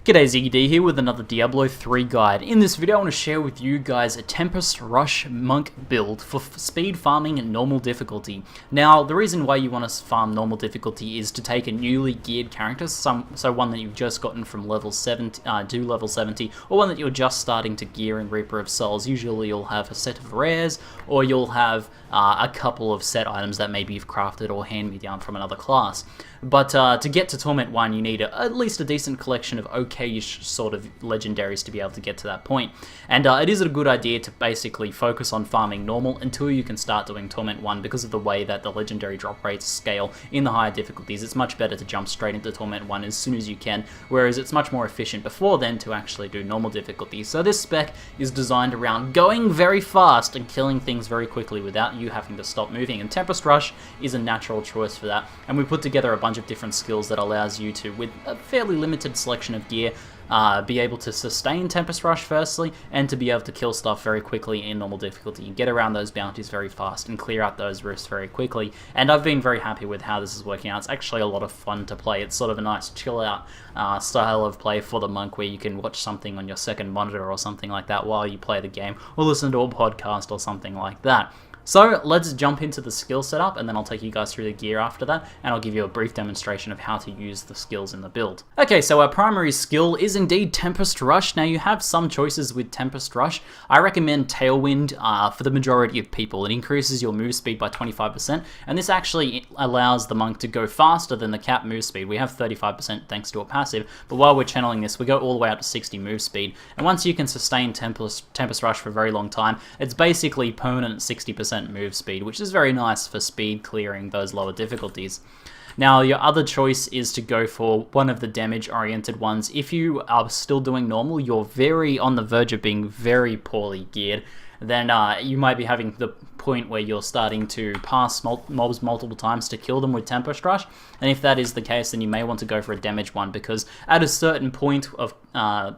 G'day, ZD here with another Diablo 3 guide. In this video I want to share with you guys a Tempest Rush Monk build for speed farming and normal difficulty. Now the reason why you want to farm normal difficulty is to take a newly geared character, so one that you've just gotten from level 70 to level 70, or one that you're just starting to gear in Reaper of Souls. Usually you'll have a set of rares, or you'll have a couple of set items that maybe you've crafted or hand-me-down from another class. But to get to Torment 1 you need at least a decent collection of okay-ish sort of legendaries to be able to get to that point. And it is a good idea to basically focus on farming normal until you can start doing Torment 1 because of the way that the legendary drop rates scale in the higher difficulties. It's much better to jump straight into Torment 1 as soon as you can, whereas it's much more efficient before then to actually do normal difficulty. So this spec is designed around going very fast and killing things very quickly without you having to stop moving, and Tempest Rush is a natural choice for that. And we put together a bunch of different skills that allows you to, with a fairly limited selection of gear, be able to sustain Tempest Rush firstly, and to be able to kill stuff very quickly in normal difficulty, and get around those bounties very fast and clear out those rifts very quickly. And I've been very happy with how this is working out. It's actually a lot of fun to play. It's sort of a nice chill out style of play for the monk, where you can watch something on your second monitor or something like that while you play the game, or listen to a podcast or something like that. So let's jump into the skill setup, and then I'll take you guys through the gear after that, and I'll give you a brief demonstration of how to use the skills in the build. Okay, so our primary skill is indeed Tempest Rush. Now you have some choices with Tempest Rush. I recommend Tailwind for the majority of people. It increases your move speed by 25%, and this actually allows the monk to go faster than the cap move speed. We have 35% thanks to a passive, but while we're channeling this, we go all the way up to 60 move speed. And once you can sustain Tempest Rush for a very long time, it's basically permanent 60% move speed, which is very nice for speed clearing those lower difficulties. Now your other choice is to go for one of the damage oriented ones. If you are still doing normal, you're very on the verge of being very poorly geared, then you might be having the point where you're starting to pass mobs multiple times to kill them with Tempest Rush. And if that is the case, then you may want to go for a damage one, because at a certain point of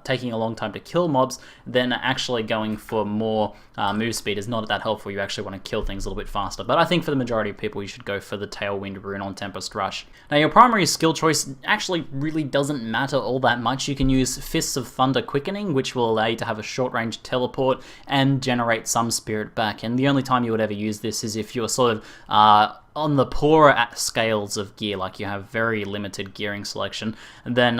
taking a long time to kill mobs, then actually going for more move speed is not that helpful. You actually want to kill things a little bit faster. But I think for the majority of people, you should go for the Tailwind rune on Tempest Rush. Now your primary skill choice actually really doesn't matter all that much. You can use Fists of Thunder Quickening, which will allow you to have a short range teleport and generate some spirit back. And the only time you would ever use this is if you're sort of on the poorer scales of gear, like you have very limited gearing selection, and then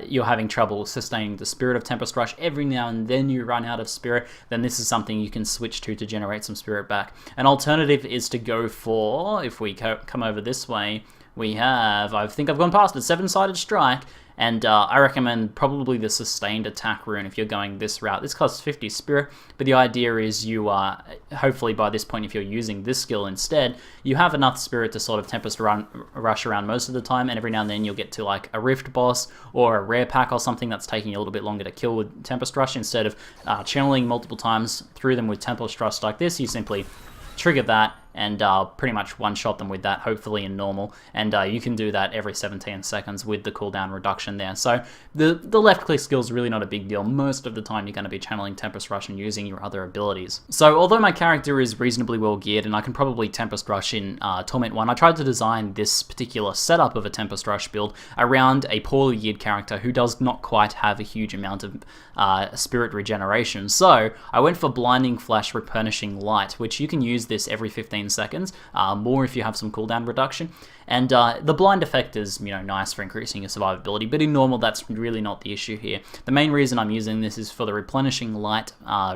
you're having trouble sustaining the Spirit of Tempest Rush. Every now and then you run out of spirit, then this is something you can switch to generate some spirit back. An alternative is to go for, if we come over this way, we have, I think I've gone past it, Seven-Sided Strike. And I recommend probably the Sustained Attack rune if you're going this route. This costs 50 spirit, but the idea is you, hopefully by this point, if you're using this skill instead, you have enough spirit to sort of Tempest Rush around most of the time, and every now and then you'll get to like a Rift boss or a rare pack or something that's taking a little bit longer to kill with Tempest Rush. Instead of channeling multiple times through them with Tempest Rush like this, you simply trigger that and pretty much one-shot them with that, hopefully in normal, and you can do that every 17 seconds with the cooldown reduction there. So the left-click skill is really not a big deal. Most of the time you're going to be channeling Tempest Rush and using your other abilities. So although my character is reasonably well geared and I can probably Tempest Rush in Torment 1, I tried to design this particular setup of a Tempest Rush build around a poorly geared character who does not quite have a huge amount of spirit regeneration. So I went for Blinding Flash Replenishing Light, which you can use this every 15 seconds, more if you have some cooldown reduction. And the blind effect is, nice for increasing your survivability, but in normal that's really not the issue here. The main reason I'm using this is for the Replenishing Light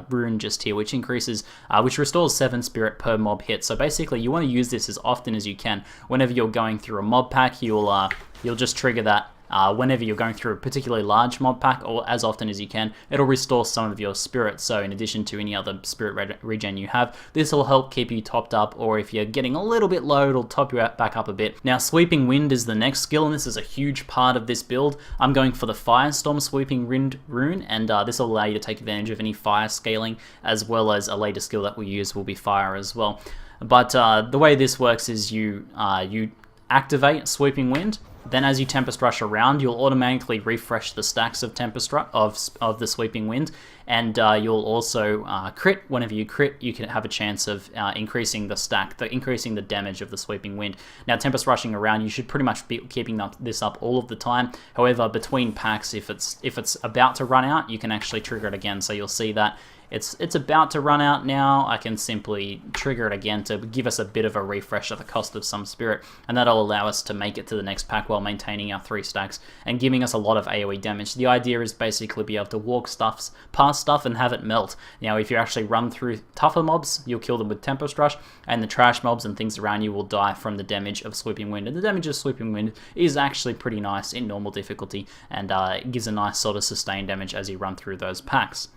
rune just here, which increases, which restores 7 spirit per mob hit. So basically you want to use this as often as you can. Whenever you're going through a mob pack, you'll just trigger that. Whenever you're going through a particularly large mob pack, or as often as you can, it'll restore some of your spirit. So in addition to any other spirit regen you have, this will help keep you topped up, or if you're getting a little bit low, it'll top you back up a bit. Now Sweeping Wind is the next skill, and this is a huge part of this build. I'm going for the Firestorm Sweeping Wind rune, and this will allow you to take advantage of any fire scaling, as well as a later skill that we use will be fire as well. But the way this works is you activate Sweeping Wind, Then as you Tempest Rush around, you'll automatically refresh the stacks of Tempest of the Sweeping Wind, and you'll also crit. Whenever you crit, you can have a chance of increasing the stack, increasing the damage of the Sweeping Wind. Now, Tempest Rushing around, you should pretty much be keeping this up all of the time. However, between packs, if it's about to run out, you can actually trigger it again. So you'll see that it's about to run out now. I can simply trigger it again to give us a bit of a refresh at the cost of some spirit, and that'll allow us to make it to the next pack while maintaining our 3 stacks and giving us a lot of AoE damage. The idea is basically be able to walk past stuff and have it melt. Now, if you actually run through tougher mobs, you'll kill them with Tempest Rush, and the trash mobs and things around you will die from the damage of Sweeping Wind. And the damage of Sweeping Wind is actually pretty nice in normal difficulty, and it gives a nice sort of sustained damage as you run through those packs.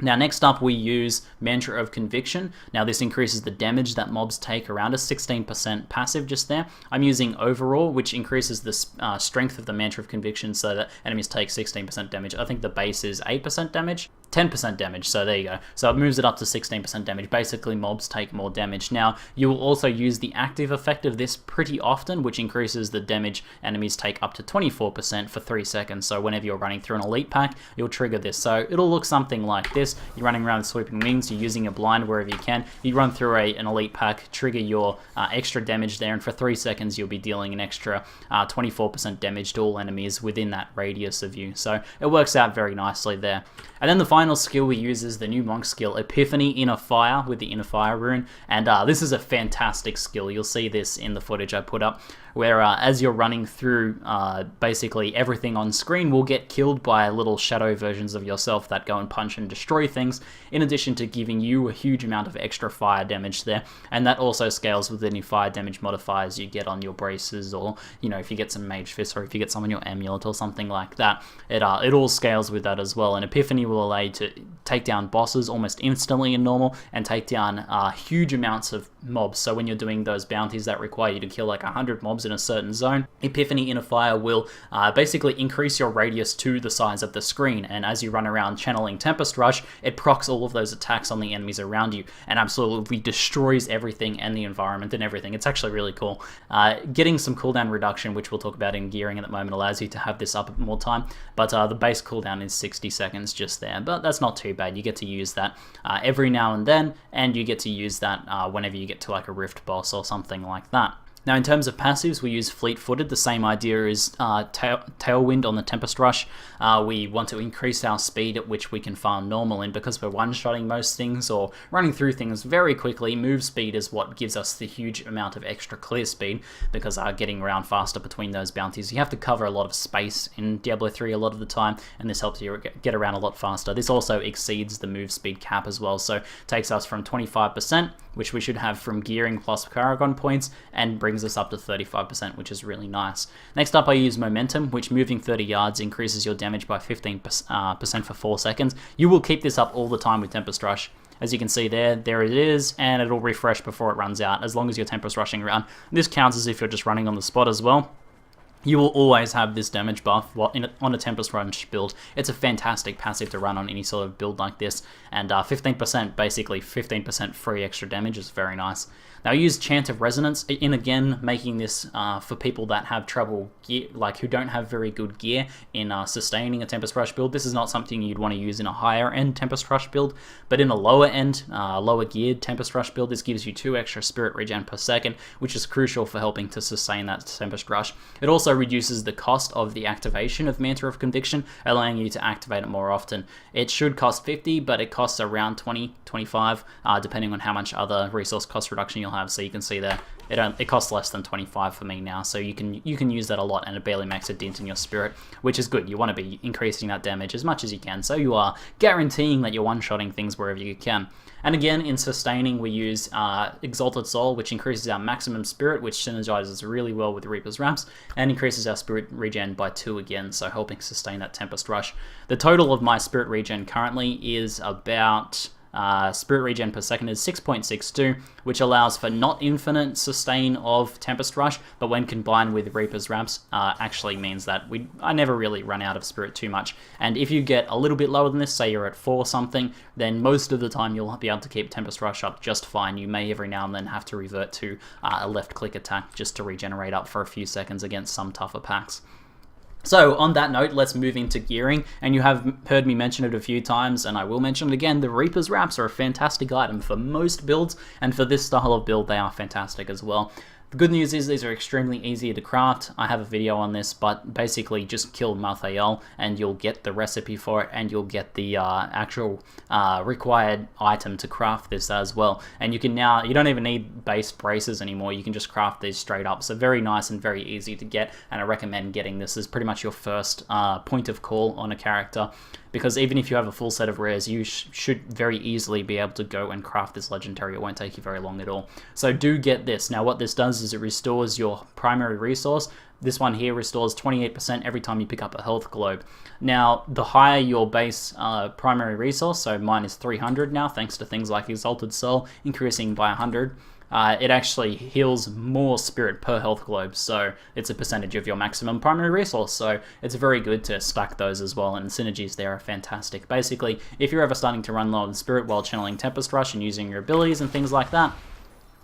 Now, next up, we use Mantra of Conviction. Now, this increases the damage that mobs take around us, 16% passive just there. I'm using Overall, which increases the strength of the Mantra of Conviction so that enemies take 16% damage. I think the base is 8% damage. 10% damage, so there you go. So it moves it up to 16% damage. Basically, mobs take more damage. Now, you will also use the active effect of this pretty often, which increases the damage enemies take up to 24% for 3 seconds. So whenever you're running through an elite pack, you'll trigger this. So it'll look something like this. You're running around with Sweeping Wings, you're using a blind wherever you can. You run through an elite pack, trigger your extra damage there, and for 3 seconds, you'll be dealing an extra 24% damage to all enemies within that radius of you. So it works out very nicely there. And then the final skill we use is the new monk skill, Epiphany Inner Fire, with the Inner Fire rune. And this is a fantastic skill. You'll see this in the footage I put up, where as you're running through, basically everything on screen will get killed by little shadow versions of yourself that go and punch and destroy things, in addition to giving you a huge amount of extra fire damage there. And that also scales with any fire damage modifiers you get on your braces, or, you know, if you get some Mage Fist, or if you get some on your amulet or something like that. It all scales with that as well. And Epiphany will allow you to take down bosses almost instantly in normal, and take down huge amounts of mobs. So when you're doing those bounties that require you to kill like 100 mobs in a certain zone, Epiphany Inner Fire will basically increase your radius to the size of the screen, and as you run around channeling Tempest Rush, it procs all of those attacks on the enemies around you and absolutely destroys everything and the environment and everything. It's actually really cool. Getting some cooldown reduction, which we'll talk about in gearing at the moment, allows you to have this up more time, but the base cooldown is 60 seconds just there, but that's not too bad. You get to use that every now and then, and you get to use that whenever you get to like a Rift boss or something like that. Now, in terms of passives, we use Fleet-Footed. The same idea is Tailwind on the Tempest Rush. We want to increase our speed at which we can farm normal, and because we're one-shotting most things or running through things very quickly, move speed is what gives us the huge amount of extra clear speed, because getting around faster between those bounties, you have to cover a lot of space in Diablo 3 a lot of the time, and this helps you get around a lot faster. This also exceeds the move speed cap as well, so takes us from 25%, which we should have from gearing plus Paragon points, and brings us up to 35%, which is really nice. Next up, I use Momentum, which moving 30 yards increases your damage by 15% for 4 seconds. You will keep this up all the time with Tempest Rush. As you can see there it is, and it'll refresh before it runs out, as long as you're Tempest Rushing around. This counts as if you're just running on the spot as well. You will always have this damage buff on a Tempest Rush build. It's a fantastic passive to run on any sort of build like this, and 15%, basically 15% free extra damage is very nice. Now, I use Chant of Resonance, in again making this for people that have trouble gear, like who don't have very good gear in sustaining a Tempest Rush build. This is not something you'd want to use in a higher end Tempest Rush build, but in a lower end, lower geared Tempest Rush build, this gives you 2 extra spirit regen per second, which is crucial for helping to sustain that Tempest Rush. It also reduces the cost of the activation of Mantra of Conviction, allowing you to activate it more often. It should cost 50, but it costs around 20, 25, depending on how much other resource cost reduction you'll have. So you can see there, it costs less than 25 for me now, so you can use that a lot, and it barely makes a dent in your spirit, which is good. You want to be increasing that damage as much as you can, so you are guaranteeing that you're one-shotting things wherever you can. And again, in sustaining, we use Exalted Soul, which increases our maximum spirit, which synergizes really well with Reaper's Wraps, and increases our spirit regen by 2 again, so helping sustain that Tempest Rush. The total of my spirit regen currently is about spirit regen per second is 6.62, which allows for not infinite sustain of Tempest Rush, but when combined with Reaper's Wraps, actually means that I never really run out of spirit too much. And if you get a little bit lower than this, say you're at 4 something, then most of the time you'll be able to keep Tempest Rush up just fine. You may every now and then have to revert to a left click attack just to regenerate up for a few seconds against some tougher packs. So on that note, let's move into gearing, and you have heard me mention it a few times, and I will mention it again. The Reaper's Wraps are a fantastic item for most builds, and for this style of build they are fantastic as well. The good news is these are extremely easy to craft. I have a video on this, but basically just kill Mathael and you'll get the recipe for it, and you'll get the actual required item to craft this as well. And you can now, you don't even need base braces anymore, you can just craft these straight up. So very nice and very easy to get, and I recommend getting this as pretty much your first point of call on a character, because even if you have a full set of rares, you should very easily be able to go and craft this legendary. It won't take you very long at all. So do get this. Now what this does is it restores your primary resource. This one here restores 28% every time you pick up a health globe. Now, the higher your base primary resource, so mine is 300 now, thanks to things like Exalted Soul, increasing by 100, it actually heals more spirit per health globe, so it's a percentage of your maximum primary resource, so it's very good to stack those as well, and the synergies there are fantastic. Basically, if you're ever starting to run low on spirit while channeling Tempest Rush and using your abilities and things like that,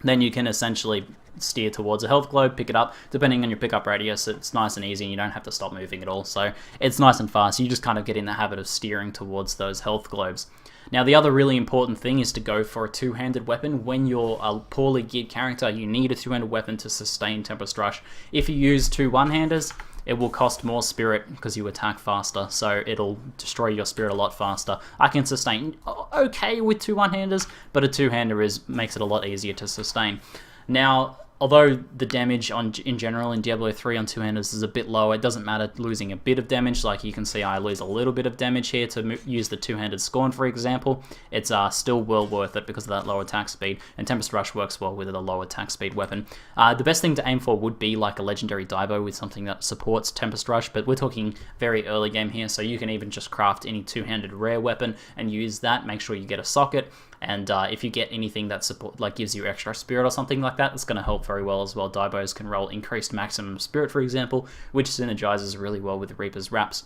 then you can essentially steer towards a health globe, pick it up. Depending on your pickup radius, it's nice and easy and you don't have to stop moving at all, so it's nice and fast. You just kind of get in the habit of steering towards those health globes. Now the other really important thing is to go for a two-handed weapon. When you're a poorly geared character, you need a two-handed weapon to sustain Tempest Rush. If you use two one-handers, it will cost more spirit because you attack faster, so it'll destroy your spirit a lot faster. I can sustain okay with two one-handers, but a two-hander makes it a lot easier to sustain. Now, although the damage in general in Diablo 3 on two-handers is a bit lower, it doesn't matter losing a bit of damage. Like you can see I lose a little bit of damage here to use the two-handed Scorn, for example. It's still well worth it because of that low attack speed, and Tempest Rush works well with a low attack speed weapon. The best thing to aim for would be like a legendary Diabo with something that supports Tempest Rush, but we're talking very early game here, so you can even just craft any two-handed rare weapon and use that. Make sure you get a socket. And if you get anything that gives you extra spirit or something like that, it's going to help very well as well. Diabos can roll increased maximum spirit, for example, which synergizes really well with Reaper's Wraps.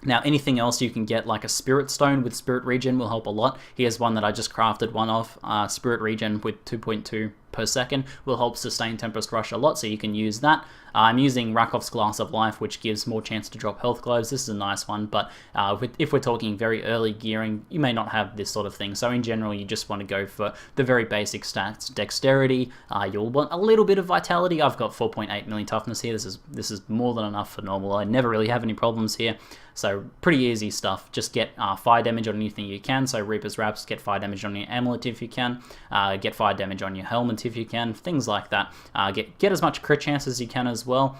Now, anything else you can get, like a Spirit Stone with Spirit Regen, will help a lot. Here's one that I just crafted one of. Spirit Regen with 2.2 per second will help sustain Tempest Rush a lot, so you can use that. I'm using Rakov's Glass of Life, which gives more chance to drop health globes. This is a nice one, but if we're talking very early gearing, you may not have this sort of thing. So in general, you just want to go for the very basic stats. Dexterity, you'll want a little bit of Vitality. I've got 4.8 million toughness here. This is more than enough for normal. I never really have any problems here. So pretty easy stuff. Just get fire damage on anything you can. So Reaper's Wraps, get fire damage on your amulet if you can. Get fire damage on your helmet if you can. Things like that. Get as much crit chance as you can as well.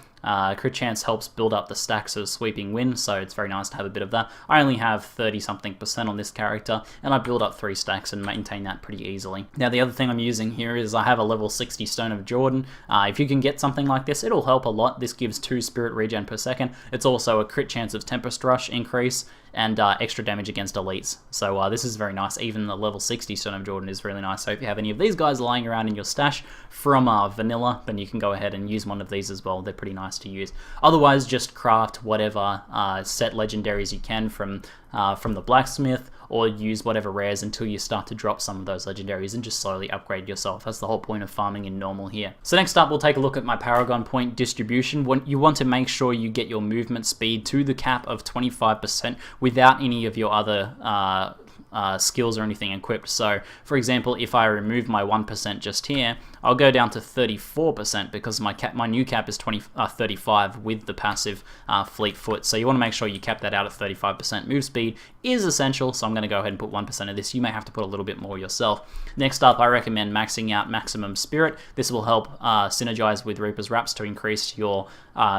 Crit chance helps build up the stacks of Sweeping Wind, so it's very nice to have a bit of that. I only have 30-something% on this character, and I build up 3 stacks and maintain that pretty easily. Now the other thing I'm using here is I have a level 60 Stone of Jordan. If you can get something like this, it'll help a lot. This gives 2 spirit regen per second. It's also a crit chance of Tempest Rush increase, and extra damage against elites. So this is very nice. Even the level 60 Stone of Jordan is really nice. So if you have any of these guys lying around in your stash from vanilla, then you can go ahead and use one of these as well. They're pretty nice to use. Otherwise, just craft whatever set legendaries you can from the blacksmith, or use whatever rares until you start to drop some of those legendaries and just slowly upgrade yourself. That's the whole point of farming in normal here. So next up, we'll take a look at my Paragon point distribution. You want to make sure you get your movement speed to the cap of 25% without any of your other skills or anything equipped. So for example, if I remove my 1% just here, I'll go down to 34% because my new cap is 35 with the passive Fleet Foot. So you want to make sure you cap that out at 35%. Move speed is essential, so I'm going to go ahead and put 1% of this. You may have to put a little bit more yourself. Next up, I recommend maxing out Maximum Spirit. This will help synergize with Reaper's Wraps to increase your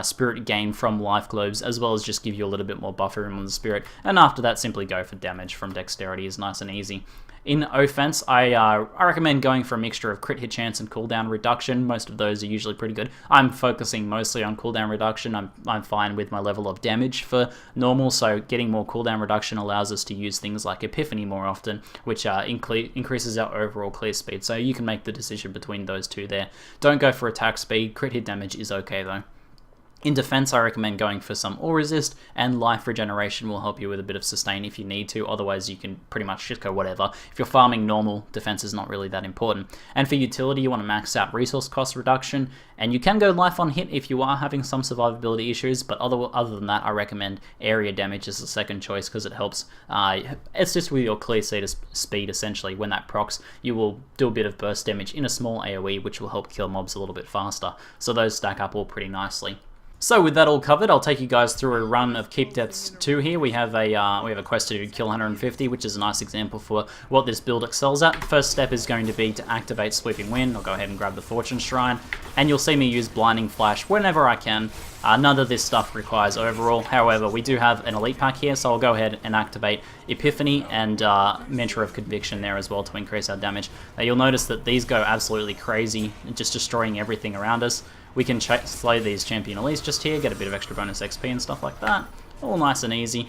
spirit gain from life globes, as well as just give you a little bit more buffer room on the spirit. And after that, simply go for damage from Dexterity. already is nice and easy. In offense, I recommend going for a mixture of crit hit chance and cooldown reduction. Most of those are usually pretty good. I'm focusing mostly on cooldown reduction. I'm fine with my level of damage for normal, so getting more cooldown reduction allows us to use things like Epiphany more often, which increases our overall clear speed. So you can make the decision between those two there. Don't go for attack speed. Crit hit damage is okay though. In defense, I recommend going for some All Resist, and Life Regeneration will help you with a bit of sustain if you need to. Otherwise, you can pretty much just go whatever. If you're farming normal, defense is not really that important. And for utility, you want to max out resource cost reduction, and you can go Life on Hit if you are having some survivability issues, but other than that, I recommend Area Damage as the second choice because it helps. It's just with your clear speed, essentially. When that procs, you will do a bit of burst damage in a small AoE, which will help kill mobs a little bit faster. So those stack up all pretty nicely. So with that all covered, I'll take you guys through a run of Keep Deaths 2 here. We have a quest to do kill 150, which is a nice example for what this build excels at. First step is going to be to activate Sweeping Wind. I'll go ahead and grab the Fortune Shrine, and you'll see me use Blinding Flash whenever I can. None of this stuff requires overall. However, we do have an elite pack here, so I'll go ahead and activate Epiphany and Mentor of Conviction there as well to increase our damage. Now you'll notice that these go absolutely crazy, just destroying everything around us. We can slay these champion elites just here, get a bit of extra bonus XP and stuff like that. All nice and easy.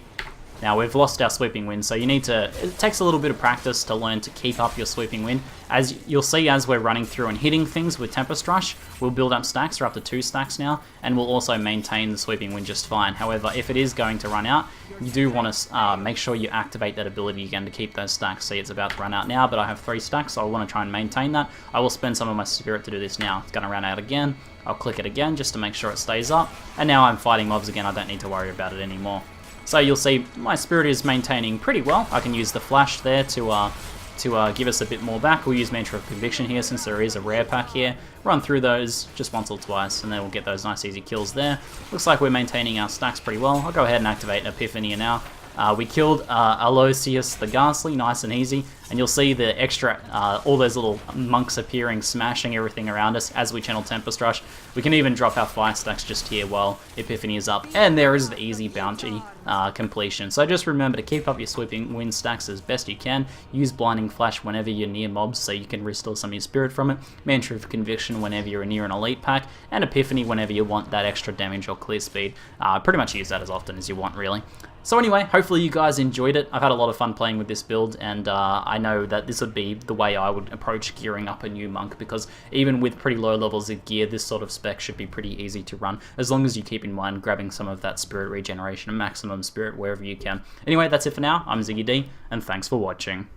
Now we've lost our Sweeping Wind, so it takes a little bit of practice to learn to keep up your Sweeping Wind. As you'll see as we're running through and hitting things with Tempest Rush, we'll build up stacks, we're up to 2 stacks now, and we'll also maintain the Sweeping Wind just fine. However, if it is going to run out, you do want to make sure you activate that ability again to keep those stacks. See, it's about to run out now, but I have 3 stacks, so I want to try and maintain that. I will spend some of my spirit to do this now. It's going to run out again. I'll click it again just to make sure it stays up, and now I'm fighting mobs again. I don't need to worry about it anymore. So you'll see my spirit is maintaining pretty well. I can use the flash there to give us a bit more back. We'll use Mentor of Conviction here since there is a rare pack here. Run through those just once or twice, and then we'll get those nice easy kills there. Looks like we're maintaining our stacks pretty well. I'll go ahead and activate Epiphany now. We killed Aloysius the Ghastly, nice and easy, and you'll see the extra, all those little monks appearing, smashing everything around us as we channel Tempest Rush. We can even drop our 5 stacks just here while Epiphany is up, and there is the easy bounty completion. So just remember to keep up your Sweeping Wind stacks as best you can. Use Blinding Flash whenever you're near mobs so you can restore some of your spirit from it. Mentor of Conviction whenever you're near an elite pack, and Epiphany whenever you want that extra damage or clear speed. Pretty much use that as often as you want, really. So anyway, hopefully you guys enjoyed it. I've had a lot of fun playing with this build, and I know that this would be the way I would approach gearing up a new monk, because even with pretty low levels of gear, this sort of spec should be pretty easy to run, as long as you keep in mind grabbing some of that spirit regeneration and maximum spirit wherever you can. Anyway, that's it for now. I'm Ziggy D, and thanks for watching.